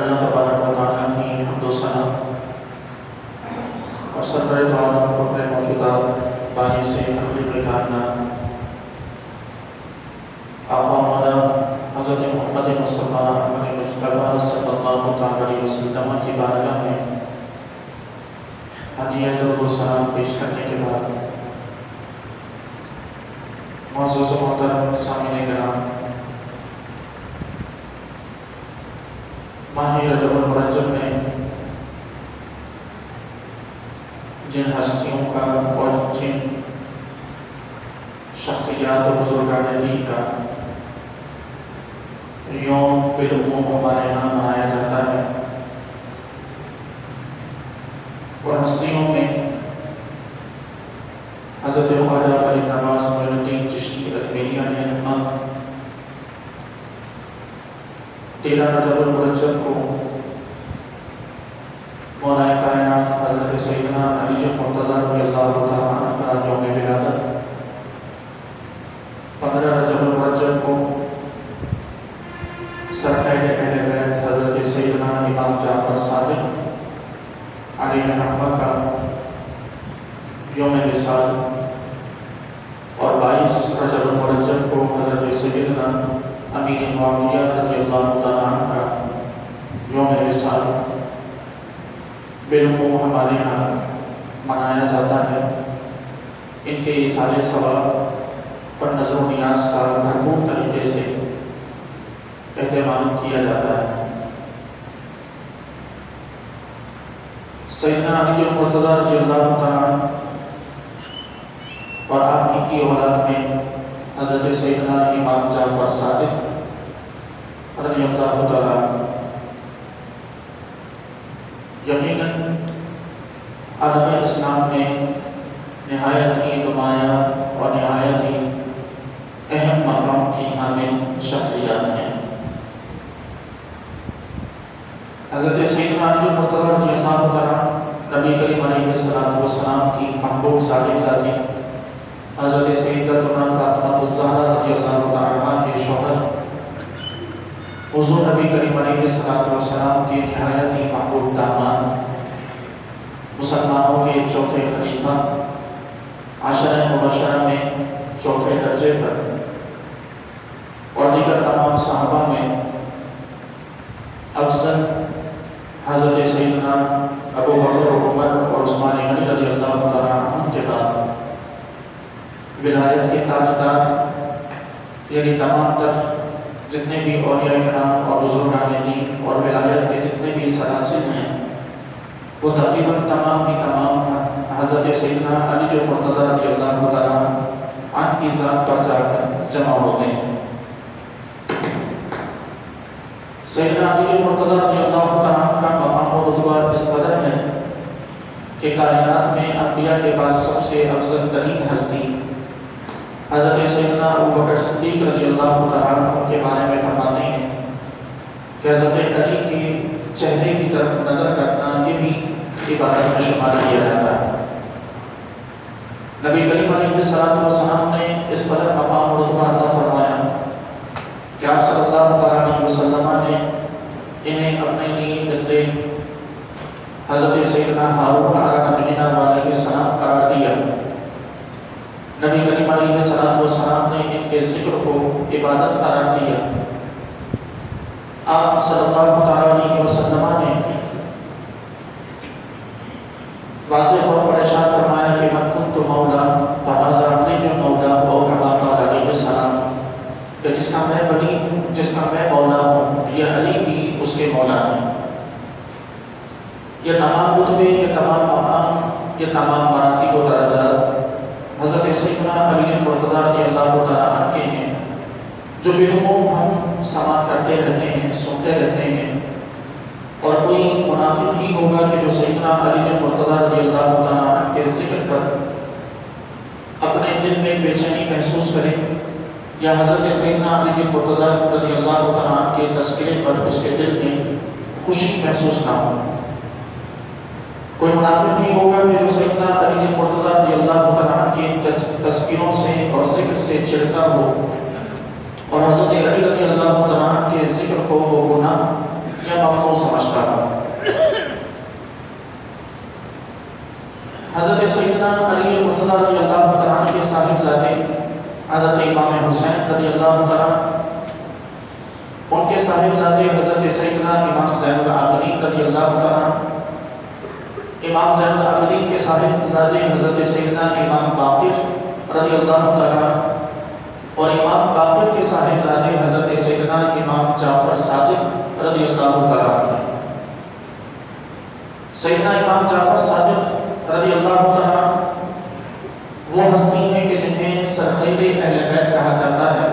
اللہ تبارک و تعالیٰ کی حمد و ثنا اور سرور دو عالم فخر موجودات بانی سے تخلیق کائنات آقا مولا حضرت محمد مصطفیٰ مجتبیٰ صلی اللہ علیہ وسلم کی بارگاہ میں ہدیہ درود و سلام پیش کرنے کے بعد معزز و محترم سامعین کرام، ماہ رجب المرجب میں جن ہستیوں کا اور جن شخصیات و بزرگان دین کا یوم بالعموم ہمارے یہاں منایا جاتا ہے، اور ہستیوں میں حضرت خواجہ فرید نواز معین الدین چشتی اجمیری علیہ الرحمہ 13 رجب المرجب کو مولا کائنات حضرت سیدنا علی مرتضیٰ رضی اللہ تعالیٰ عنہ کا یوم ولادت، 15 رجب المرجب کو سرخیل اہل بیت حضرت سیدنا امام جعفر صادق علیہ الرحمہ کا یوم وصال، اور 22 رجب المرجب کو حضرت سیدنا امیر معاویہ رضی اللہ تعالیٰ عنہ کا یوم وصال بالعموم ہمارے یہاں منایا جاتا ہے۔ ان کے ایصال ثواب اور نظر و نیاز کا بھرپور طریقے سے اہتمام کیا جاتا ہے۔ سیدنا علی مرتضیٰ رضی اللہ تعالیٰ عنہ اور آپ کی اولاد میں حضرت سیدنا امام جعفر صادق رضی اللہ تعالیٰ عنہ یقیناً عالم اسلام میں نہایت ہی نمایاں اور نہایت ہی اہم مقام کی حامل شخصیات ہیں۔ حضرت سیدنا علی مرتضیٰ رضی اللہ تعالیٰ نبی کریم علیہ السلام کی محبوب صاحبزادی حضرت سیدتنا فاطمہ الزہرا رضی اللہ تعالیٰ کے شوہر حضور نبی کریم علیہ السلام کے نہایت ہی محبوب داماد، مسلمانوں کے چوتھے خلیفہ، عشرہ مبشرہ میں چوتھے درجے پر، اور دیگر تمام صحابہ میں افضل حضرت سیدنا ابو بکر و عمر اور عثمان غنی رضی اللہ تعالیٰ عنہ کے بعد ولایت کے تاجدار، یعنی تمام تر جتنے بھی اولیاء کرام اور بزرگان دین اور ولایت کے جتنے بھی سلاسل ہیں، وہ تقریباً تمام کی تمام حضرت سیدنا علی مرتضیٰ رضی اللہ تعالیٰ عنہ کی ذات پر جا کر جمع ہوتے ہیں۔ سیدنا علی مرتضیٰ رضی اللہ تعالیٰ عنہ کا مقام و رتبہ اس قدر ہے کہ کائنات میں انبیاء کے بعد سب سے افضل ترین ہستی حضرت سیدنا ابو بکر صدیق رضی اللہ تعالیٰ عنہ کے بارے میں فرماتے ہیں کہ حضرت علی کے چہرے کی طرف نظر کرنا یہ بھی عبادت میں شمار کیا جاتا ہے۔ نبی کریم علیہ السلام نے اس قدر مقام و رتبہ عطا فرمایا کہ آپ صلی اللہ علیہ وسلم نے انہیں اپنے لیے مثل حضرت سیدنا ہارون علیہ السلام قرار دیا۔ نبی کریم علیہ السلام نے ان کے ذکر کو عبادت قرار دیا۔ آپ صلی اللہ علیہ وسلم نے واضح طور پر ارشاد فرمایا کہ من کنت مولا فہذا علی مولا او کما قال علیہ السلام، کہ جس کا میں ولی ہوں، جس کا میں مولا ہوں، یہ علی بھی اس کے مولا ہیں۔ یہ تمام رتبے، یہ تمام مقام، یہ تمام مراتب و درجات حضرت سیدنا علی مرتضیٰ رضی اللہ تعالیٰ عنہ کے ہیں، جو بالعموم ہم سماعت کرتے رہتے ہیں، سنتے رہتے ہیں، اور کوئی منافق ہی ہوگا کہ جو سیدنا علی مرتضیٰ رضی اللہ تعالیٰ عنہ کے ذکر پر اپنے دل میں بے چینی محسوس کرے، یا حضرت سیدنا علی مرتضیٰ رضی اللہ تعالیٰ عنہ کے تذکرے پر اس کے دل میں خوشی محسوس نہ ہو۔ کوئی منافق نہیں ہوگا کہ جو سیدنا علی مرتضیٰ رضی اللہ تعالیٰ کے تذکروں سے اور ذکر سے چڑھتا ہو، اور حضرت علی رضی اللہ تعالیٰ کے ذکر کو وہ گناہ یا ممنوع سمجھتا ہوں۔ حضرت سیدنا علی مرتضیٰ رضی اللہ تعالیٰ عنہ کے صاحبزادے حضرت امام حسین رضی اللہ تعالیٰ ان کے صاحبزادے حضرت سیدنا امام زین العابدین رضی اللہ تعالیٰ، امام زین العابدین کے صاحبزادے حضرت سیدنا امام باقر رضی اللہ تعالیٰ، اور امام باقر کے صاحبزادے حضرت سیدنا امام جعفر صادق رضی اللہ تعالیٰ۔ سیدنا امام جعفر صادق رضی اللہ تعالیٰ وہ ہستی ہیں کہ جنہیں سرخیل اہل بیت کہا جاتا ہے،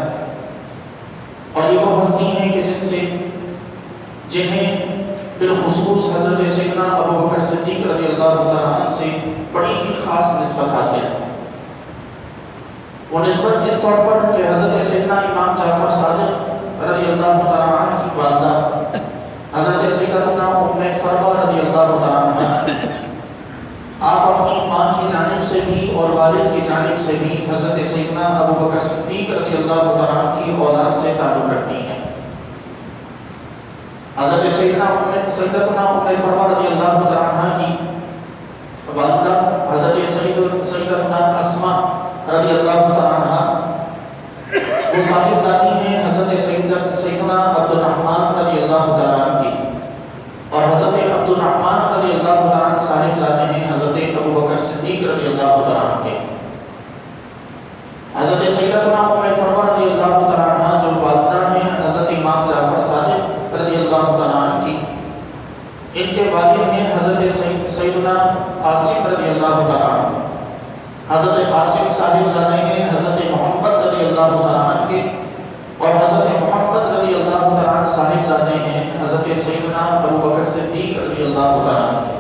اور یہ وہ ہستی ہیں کہ جنہیں بالخصوص حضرت سیدنا ابو بکر صدیق رضی اللہ تعالیٰ عنہ سے بڑی ہی خاص نسبت حاصل ہے۔ وہ نسبت اس طور پر کہ حضرت سیدنا امام جعفر صادق رضی اللہ تعالیٰ عنہ کی والدہ حضرت سیدنا ام فروا رضی اللہ تعالیٰ عنہ، آپ اپنی ماں کی جانب سے بھی اور والد کی جانب سے بھی حضرت سیدنا ابو بکر صدیق رضی اللہ تعالیٰ کی اولاد سے تعلق رکھتی ہیں۔ حضرت سیدنا ام فروا رضی اللہ تعالیٰ کی والدہ حضرت سیدنا اسماء رضی اللہ تعالیٰ وہ صاحبزادی ہیں حضرت سیدنا عبد الرحمن رضی اللہ تعالیٰ کی، اور حضرت عبد الرحمن رضی اللہ تعالیٰ صاحبزادے ہیں حضرت ابو بکر صدیق رضی اللہ تعالیٰ کے۔ حضرت سیدنا ام فروا رضی اللہ تعالیٰ جو والدہ ہیں حضرت امام جعفر صادق رضی اللہ تعالیٰ کی، ان کے والد ہیں حضرت سیدنا قاسم رضی اللہ تعالیٰ۔ حضرت قاسم صاحبزادے ہیں حضرت محمد رضی اللہ تعالیٰ کے، اور حضرت محمد رضی اللہ تعالیٰ صاحبزادے ہیں حضرت سیدنا ابو بکر صدیق رضی اللہ تعالیٰ کے۔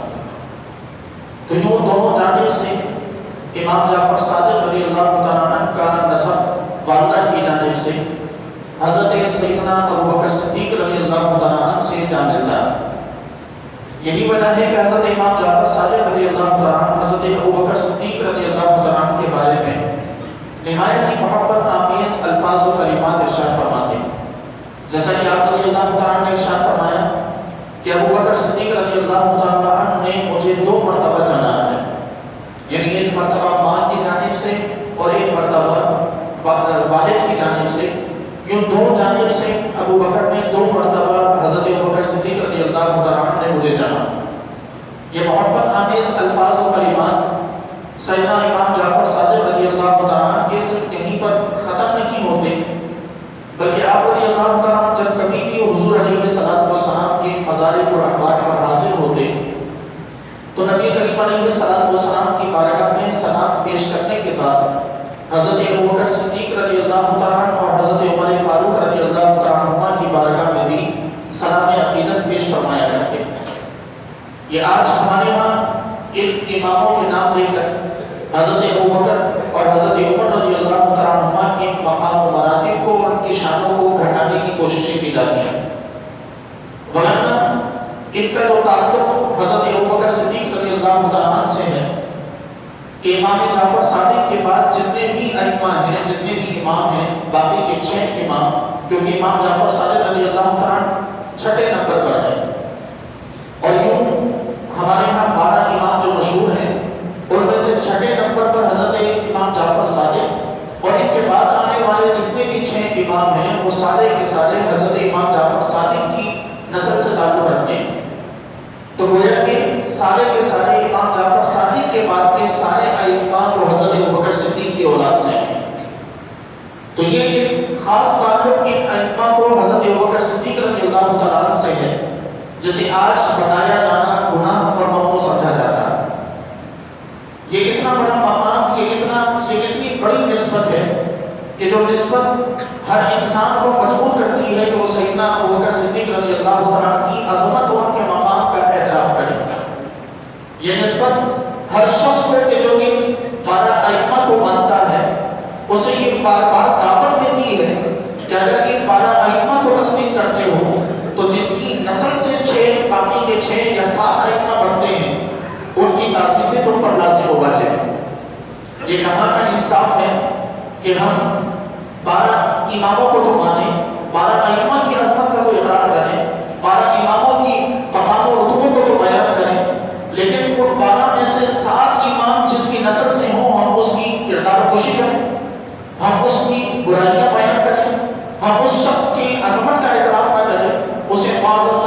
تو یوں دونوں جانب سے امام جعفر صادق رضی اللہ تعالیٰ کا نسب والدہ کی جانب سے حضرت سیدنا ابو بکر صدیق رضی اللہ تعالیٰ سے جا ملتا ہے۔ یہی وجہ ہے کہ حضرت امام جعفر صادق رضی اللہ تعالیٰ حضرت ابو بکر صدیق رضی اللہ تعالیٰ کے بارے میں نہایت ہی محبت آمیز الفاظ و کلمات ارشاد فرماتے ہیں، جیسا کہ آپ رضی اللہ تعالیٰ نے ارشاد فرمایا کہ ابو بکر صدیق رضی اللہ تعالیٰ نے مجھے 2 مرتبہ چنا ہے، یعنی ایک مرتبہ ماں کی جانب سے اور ایک مرتبہ والد کی جانب سے، یوں 2 جانب سے ابو بکر نے 2 مرتبہ حضرت ابو بکر صدیق رضی اللہ تعالیٰ نے مجھے جانا۔ یہ محبت آمیز الفاظ و کلمات سیدنا امام جعفر صادق رضی اللہ تعالیٰ کے صرف کہیں پر ختم نہیں ہوتے، بلکہ آپ رضی اللہ تعالیٰ جب کبھی بھی حضور علیہ السلام کے مزار قرآن پر حاضر ہوتے تو نبی کریم علیہ السلام کی بارگاہ میں سلام پیش کرنے کے بعد حضرت ابو بکر صدیق رضی اللہ تعالیٰ اور حضرت عمر فاروق رضی اللہ تعالیٰ کی بارگاہ میں بھی سلام عقیدت پیش فرمایا کرتے۔ یہ آج ہمارے ہاں ان اماموں کے نام لے کر حضرت ابو بکر اور حضرت عمر رضی اللہ تعالیٰ کے مقام و مراتب کو اور ان کی شانوں کو گھٹانے کی کوششیں کی جاتی ہیں، ورنہ ان کا جو تعلق حضرت ابو بکر صدیق رضی اللہ تعالیٰ سے ہے کہ امام جعفر صادق کے بعد جتنے بھی ائمہ ہیں، جتنے بھی امام ہیں، باقی کے 6 امام، کیونکہ امام جعفر صادق رضی اللہ تعالیٰ 6 نمبر پر ہیں، اور یوں ہمارے ہاں 12 امام جو مشہور ہیں ان میں سے 6 نمبر پر حضرت امام جعفر صادق، اور ان کے بعد آنے والے جتنے بھی 6 امام ہیں وہ سارے کے سارے حضرت امام جعفر صادق کی نسل سے تعلق رکھتے ہیں۔ تو گویا کہ سارے کے سارے امام جعفر صادق کے بعد کے سارے ائمہ جو حضرت ابوبکر صدیق کی اولاد سے ہیں، تو یہ ایک خاص تعلق ان ائمہ کو حضرت ابوبکر صدیق رضی اللہ تعالیٰ عنہ سے ہے، جسے آج بتایا جانا گناہ اور ممنوع سمجھا جاتا ہے۔ یہ اتنا بڑا مقام، یہ اتنی بڑی نسبت ہے کہ جو نسبت ہر انسان کو مجبور کرتی ہے کہ وہ سیدنا ابوبکر صدیق رضی اللہ تعالیٰ کی عظمت اور ان کے مقام کا اعتراف کرے۔ یہ نسبت ہر شخص کو کہ جو ان 12 ائمہ کو مانتا ہے اسے یہ بار بار دعوت دیتی ہے کہ اگر ان 12 ائمہ کو تسلیم کرتے ہو تو جن کی نسل سے 6 باقی کے 6 یا 7 ائمہ بڑھتے ہیں ان کی تعظیم بھی تم پر لازم ہوگا چاہیے۔ یہ کہاں کا انصاف ہے کہ ہم 12 اماموں کو تو مانیں، 12 ائمہ کی عظمت کا کوئی اقرار کریں، 12 اماموں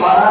12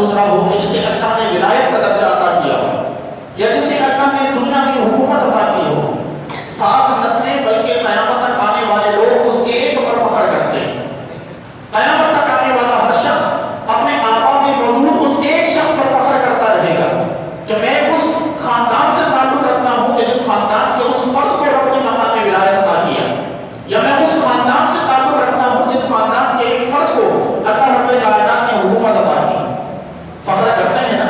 گزرا ہو کہ جسے اللہ نے ولایت کا درجہ عطا کیا ہو یا جسے اللہ نے دنیا کی حکومت عطا کی ہو، 7 نسلیں بلکہ قیامت تک آنے والے لوگ اس ایک پر فخر کرتے ہیں۔ قیامت تک آنے والا ہر شخص اپنے آبا میں موجود اس ایک شخص پر فخر کرتا رہے گا کہ میں اس خاندان سے تعلق رکھتا ہوں کہ جس خاندان کے اس فرد کو رب نے مقام ولایت عطا کیا، یا میں اس خاندان سے تعلق رکھتا ہوں جس خاندان کے ایک فرد کو اللہ رب کائنات نے حکومت عطا کی۔ فخر کرتے ہیں نا،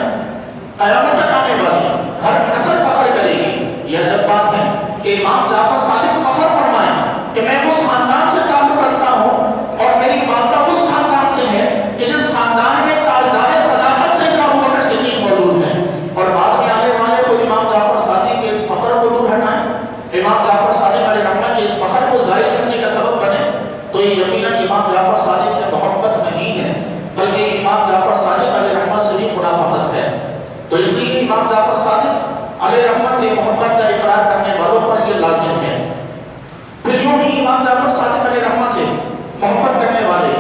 قیامت تک آنے والی ہر نسل فخر کرے گی۔ یہ جب بات ہے کہ امام جعفر صادق فخر فرمائیں کہ میں اس خاندان سے تعلق رکھتا ہوں اور میری والدہ اس خاندان سے ہے کہ جس خاندان میں تاجدار صداقت سیدنا ابوبکر صدیق موجود ہیں، اور بعد میں آنے والے خود امام جعفر صادق کے اس فخر کو دور ہٹائیں، امام جعفر صادق علیہ رحمہ کے اس فخر کو ظاہر کرنے کا سبب بنے، تو یہ یقیناً امام جعفر صادق سے محبت نہیں ہے بلکہ امام جعفر صادق علیہ رحمہ سے بھی منافقت ہے۔ تو اس لیے امام جعفر صادق علیہ رحمہ سے محبت کا اقرار کرنے والوں پر یہ لازم ہے۔ پھر یوں ہی امام جعفر صادق علیہ رحمہ سے محبت کرنے والے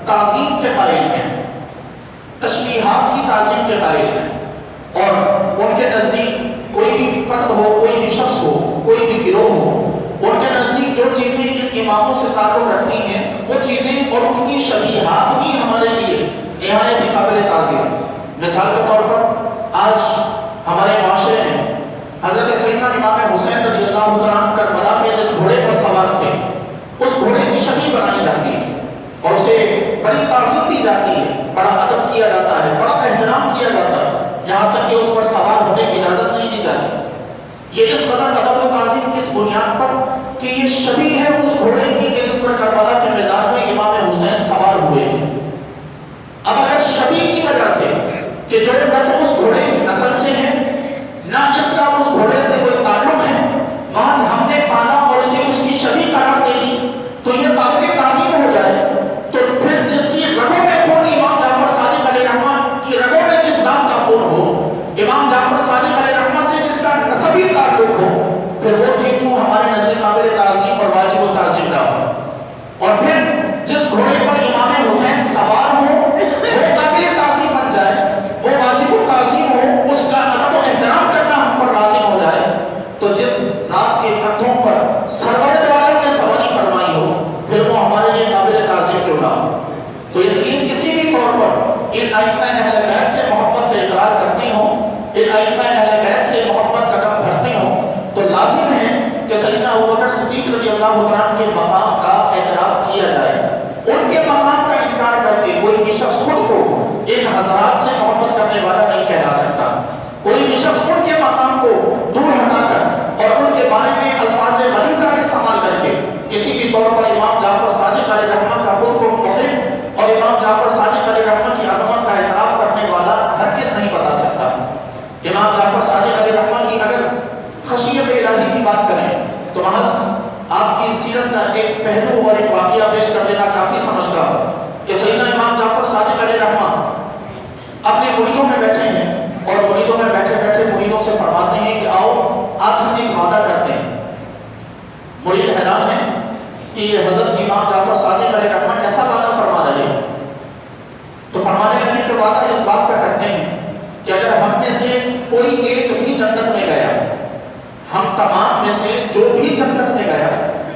تعظیم کے قائل ہیں، تشبیہات کی تعظیم کے قائل ہیں، اور ان کے نزدیک کوئی بھی فرد ہو، کوئی بھی شخص ہو، کوئی بھی گروہ ہو، ان کے نزدیک جو چیزیں ان اماموں سے تعلق رکھتی ہیں وہ چیزیں اور ان کی شبیہات بھی ہمارے لیے نہایت ہی قابل تعظیم۔ مثال کے طور پر آج ہمارے معاشرے میں حضرت سیدنا امام حسین رضی اللہ عنہ کربلا میں جس گھوڑے پر سوار تھے، اس گھوڑے کی شبیہ بنائی جاتی ہے اور اسے بڑی تعظیم دی جاتی ہے، بڑا ادب کیا جاتا ہے، بڑا احترام کیا جاتا ہے، یہاں تک کہ اس پر سوار ہونے کی اجازت نہیں دی جاتی۔ یہ اس قدر ادب و تعظیم کس بنیاد پر کہ یہ شبیہ ہے اس گھوڑے کی کہ جس پر کربلا کے میدان میں امام حسین سوار ہوئے تھے۔ اب اگر شبیہ کی وجہ سے کہ جو نہ تو اس گھوڑے کی نسل سے ہے نہ اس کا اس گھوڑے سے کوئی تعلق ہے، محض ہم نے پالا اور اسے اس کی شبیہ قرار دے دی تو یہ قابل تعظیم ہو جائے، تو پھر جس کی رگوں میں خون امام جعفر صادق علیہ رحمہ کی رگوں میں جس نام کا خون ہو، امام جعفر صادق علیہ رحمہ سے جس کا نسبی تعلق ہو، پھر وہ بھی ہمارے نزدیک قابل تعظیم اور واجب و تعظیم نہ ہو۔ اور پھر جس گھوڑے پر امام حسین سوار ہو وہ قابل تعظیم بن جائے، وہ واجب و تعظیم ہو، اس کا ادب و احترام کرنا ہم پر لازم ہو جائے، تو جس ذات کے کندھوں پر سرور دو عالم نے سواری فرمائی ہو پھر وہ ہمارے لیے قابل تعظیم کیوں نہ ہو۔ تو اس لیے کسی بھی طور پر ان ائمہ اہل بیت سے محبت کا اقرار کرتی ہوں، ان ائمہ اہل بیت سے محبت کا قدم بھرتی ہوں، تو لازم ہے کہ سیدنا ابوبکر صدیق رضی اللہ عنہ کے مقام کا اعتراف کیا جائے۔ ان کے مقام کا انکار کر کے کوئی بھی شخص خود کو ان حضرات سے محبت کرنے والا نہیں کہلا سکتا۔ کوئی بھی شخص ان کے مقام کو دور ہٹا کر اور ان کے بارے میں الفاظ غلیظہ استعمال کر کے کسی بھی طور پر امام جعفر صادق علیہ رحمہ کا خود کو محب اور امام جعفر صادق علیہ رحمہ کی عظمت کا اعتراف کرنے والا ہرگز نہیں بتا سکتا۔ امام جعفر صادق علیہ رحمہ کی اگر خشیت الہی کی بات کریں تو محض آپ کی سیرت کا ایک پہلو اور ایک واقعہ پیش کر دینا کافی سمجھتا ہوں کہ سیدنا امام جعفر صادق علیہ رحمہ اپنے مریدوں میں بیٹھے ہیں اور مریدوں میں بیٹھے بیٹھے مریدوں سے فرماتے ہیں کہ آؤ آج ہم ایک وعدہ کرتے ہیں۔ مرید حیران ہے کہ یہ حضرت امام جعفر صادق علیہ رحمہ کیسا وعدہ فرما رہے ہیں، تو فرمانے لگے کہ وعدہ اس بات کا کرتے ہیں کہ اگر ہم میں سے کوئی ایک بھی جنت میں گیا، ہم تمام میں سے جو بھی جنت میں گیا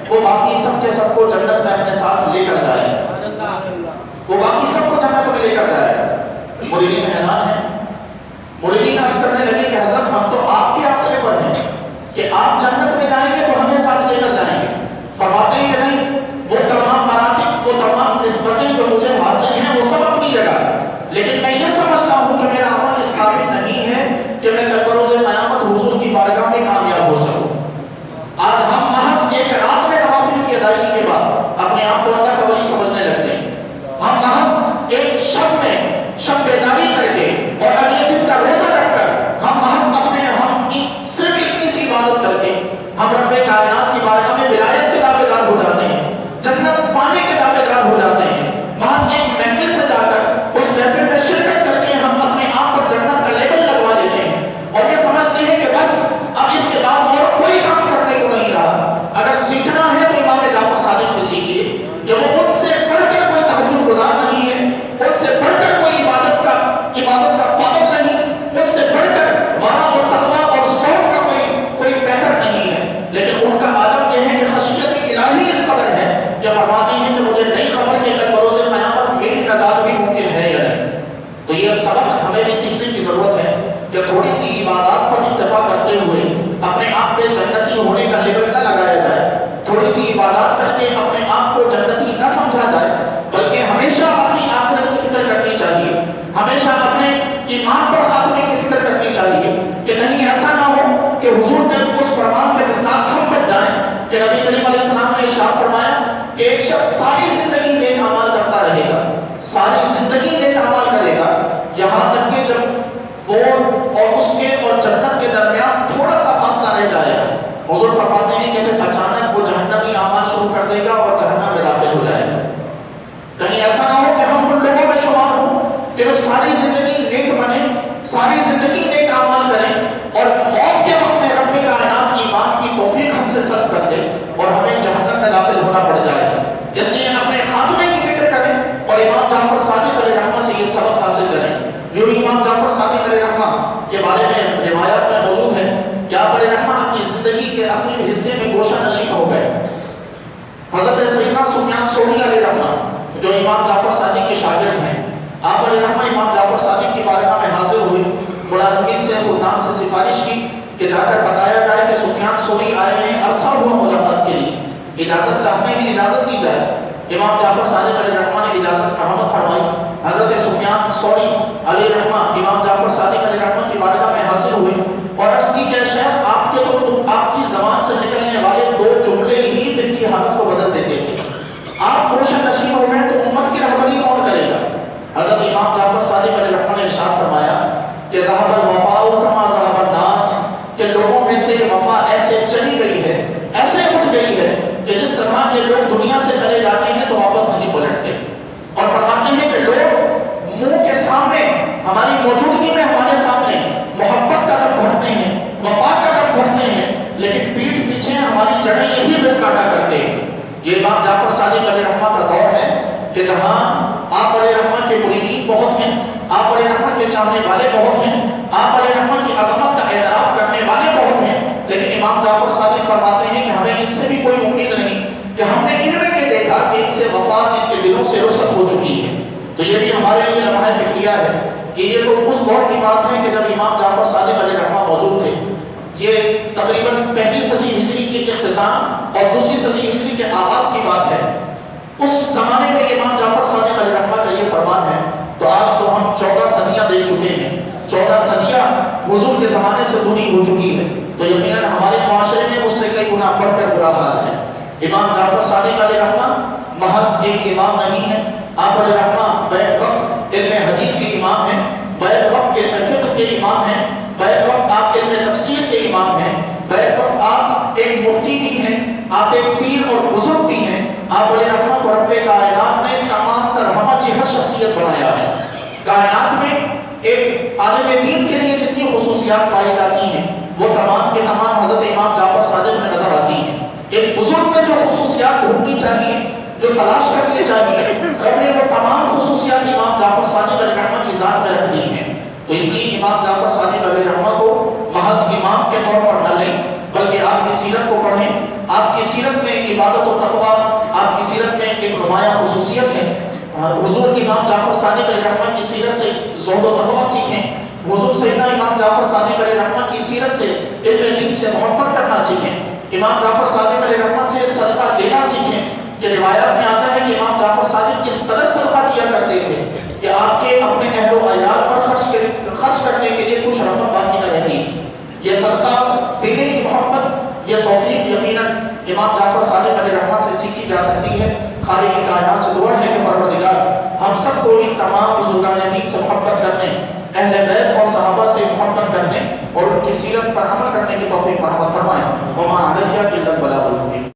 وہ باقی سب کے سب کو جنت میں اپنے ساتھ لے کر جائے، وہ باقی سب کو جنت میں لے کر جائے۔ مریدین حیران ہیں، مریدین عرض کرنے لگے کہ حضرت ہم تو آپ کے آسرے پر ہیں کہ آپ جنت میں جائیں گے تو ہمیں ساتھ لے کر جائیں گے۔ فرماتے ہیں کہ نہیں، وہ تمام مراتب، وہ تمام نسبتیں جو مجھے حاصل ہیں وہ سب اپنی جگہ، لیکن میں یہ سمجھتا ہوں کہ میرا عمل اس قابل نہیں ہے کہ میں کل بروز قیامت حضور کی بارگاہ میں کامیاب ہو سکوں۔ آج ہم محض ایک رات میں نوافل کی ادائیگی کے بعد اپنے آپ کو اللہ کا ولی سمجھنے لگتے ہیں۔ ہم محض ایک شب میں شب بیداری کر کے اور اگلے دن کا روزہ رکھ کر ہم محض اپنے صرف اتنی سی عبادت کر کے ہم رب کائنات کی بارگاہ میں ولایت کے دعوے دار ہو جاتے ہیں، جنت پانے کے دعوے دار ہو جاتے ہیں۔ محض ایک محفل سے جا کر اس محفل میں شرکت کر کے ہم اپنے آپ پر جنت کا لیبل لگوا دیتے ہیں اور یہ سمجھتے یہ سبق ہمیں بھی سیکھنے کی ضرورت ہے کہ تھوڑی سی عبادات پر اکتفا کرتے ہوئے اپنے آپ پہ جنتی ہونے کا لیبل نہ لگایا جائے، تھوڑی سی عبادات کر کے اپنے آپ کو جنتی نہ سمجھا جائے، بلکہ ہمیشہ اپنی آخرت کی فکر کرنی چاہیے، ہمیشہ اپنے ایمان پر خاتمے کی فکر کرنی چاہیے کہ کہیں ایسا نہ ہو کہ حضور کے اس فرمان کے مصداق ہم بچ جائیں کہ نبی کریم علیہ السلام نے ارشاد فرمایا کہ ایک شخص ساری زندگی نیک اعمال کرتا رہے گا، ساری زندگی نیک اعمال کرے گا، یہاں تک کہ جب وہ اور اس کے اور جنت کے درمیان تھوڑا سا فاصلہ رہ جائے گا، حضور فرماتے ہیں کہ پھر اچانک وہ جہنمی اعمال شروع کر دے گا اور جہنم میں داخل ہو جائے گا۔ کہیں ایسا نہ ہو کہ ہم ان لوگوں میں شمار ہوں کہ وہ ساری زندگی نیک بنے، ساری زندگی نیک اعمال کریں اور موت کے وقت میں رب کائنات ایمان کی توفیق ہم سے سلب کر دے اور ہمیں جہنم میں داخل ہونا پڑ جائے۔ اس لیے اپنے خاتمے کی فکر کریں اور امام جعفر صادق علیہ رحمہ سے یہ سبق حاصل کریں۔ یوں امام جعفر صادق علیہ رحمہ کے بارے میں روایات میں موجود ہے کہ آپ علیہ رحمہ اپنی زندگی کے آخری حصے میں گوشہ نشین ہو گئے۔ حضرت سیدنا سفیان ثوری علیہ رحمہ جو امام جعفر صادق کے شاگرد ہیں، آپ علیہ رحمہ امام جعفر صادق کی بارگاہ میں حاضر ہوئے، ملازمین سے خدام سے سفارش کی کہ جا کر بتایا جائے کہ سفیان ثوری آئے ہیں عرصہ ہوا ملاقات کے لیے، اجازت چاہتے ہیں، اجازت دی جائے۔ امام جعفر صادق علیہ رحمہ نے اجازت مرحمت فرمائی۔ حضرت سفیان ثوری علیہ رحمہ امام جعفر صادق علیہ رحمہ کی بارگاہ میں حاضر ہوئے اور عرض کی کہ شیخ آپ کی زبان سے نکلنے والے دو جملے ہی دل کی حالت کو بدل دیتے تھے، آپ روشن نشین ہو گئے تو امت کی رہبری کون کرے گا؟ حضرت امام جعفر صادق علیہ رحمہ نے ارشاد فرمایا کہ ذهب الوفاء كما ذهب الناس، کہ لوگوں میں سے وفا ایسے چلی گئی ہے، ایسے اٹھ گئی ہے کہ جس طرح کے لوگ دنیا سے چلے جاتے ہیں تو واپس نہیں پلٹتے، اور فرماتے ہیں کہ لوگ منہ کے سامنے ہماری موجودگی میں ہمارے سامنے محبت کا رنگ بھرتے ہیں، وفا کا رنگ بھرتے ہیں، لیکن پیٹھ پیچھے ہماری جڑیں یہی لوگ کاٹا کرتے ہیں۔ یہ امام جعفر صادق علیہ رحمہ کا دور ہے کہ جہاں آپ علیہ رحمہ کے مریدین بہت ہیں، آپ علیہ رحمہ کے چاہنے والے بہت ہیں، آپ علیہ رحمہ کی عظمت کا اعتراف کرنے والے بہت ہیں، لیکن امام جعفر صادق فرماتے ہیں کہ ہمیں ان سے بھی کوئی امید نہیں کہ ہم نے ان میں یہ دیکھا کہ ان سے وفا ان کے دلوں سے رخصت ہو چکی ہے۔ تو یہ بھی ہمارے لیے لمحہ فکریہ ہے کہ یہ تو اس دور کی بات ہے کہ جب امام جعفر صادق علیہ رحمہ موجود تھے۔ یہ تقریباً پہلی صدی ہجری کے اختتام اور دوسری صدی ہجری کے آغاز کی بات ہے۔ اس زمانے میں امام جعفر صادق علیہ رحمہ کا یہ فرمان ہے، تو آج تو ہم 14 صدیاں دیکھ چکے ہیں، 14 صدیاں حضور کے زمانے سے دور ہو چکی ہے، تو یقیناً ہمارے معاشرے میں اس سے کئی گنا بڑھ کر برا حال ہے۔ امام جعفر صادق علیہ رحمہ محض ایک امام نہیں ہے، آپ علیہ رحمہ بیک وقت علم حدیث کے امام ہیں، بیک وقت علم فقہ کے امام ہیں، بیک وقت آپ علم تفسیر کے امام ہیں، بیک وقت آپ ایک مفتی بھی ہیں، آپ ایک پیر اور بزرگ بھی ہیں۔ آپ علیہ رحمہ کو رب کائنات نے تمام ترہمہ جہت شخصیت بنایا ہے۔ کائنات میں ایک عالم دین کے لیے جتنی خصوصیات پائی جاتی ہیں وہ تمام کے تمام حضرت امام جعفر صادق میں نظر آتی ہیں۔ ایک بزرگ میں جو خصوصیات ڈھونڈنی چاہیے، جو تلاش کرنی چاہیے، رب نے وہ تمام خصوصیات امام جعفر صادق علیہ رحمہ کی ذات میں رکھ دی ہیں۔ تو اس لیے امام جعفر صادق علیہ رحمہ کو محض امام کے طور پر نہ لیں، بلکہ آپ کی سیرت کو پڑھیں۔ آپ کی سیرت میں عبادت و تقویٰ، آپ کی سیرت میں ایک نمایاں خصوصیت ہے۔ حضور امام جعفر صادق علیہ رحمہ کی سیرت سے زہد و تقویٰ سیکھیں، حضور سیدنا امام جعفر صادق علیہ رحمہ کی سیرت سے علم دین سے محبت کرنا سیکھیں، امام جعفر صادق علیہ رحمہ سے صدقہ دینا سیکھیں۔ کہ روایات میں آتا ہے کہ امام جعفر صادق اس قدر صدقہ دیا کرتے تھے کہ آپ کے اپنے اہل و عیال پر خرچ کرنے کے لیے کچھ رقم باقی نہ رہتی تھی۔ یہ صدقہ دینے کی محبت، یہ توفیق یقیناً امام جعفر صادق علیہ رحمہ سے سیکھی جا سکتی ہے۔ خالق کائنات سے دعا ہے کہ پروردگار ہم سب کو ان تمام بزرگان دین سے محبت کرنے، اہل بیت اور صحابہ سے محبت کرنے اور ان کی سیرت پر عمل کرنے کی توفیق مرحمت فرمائے۔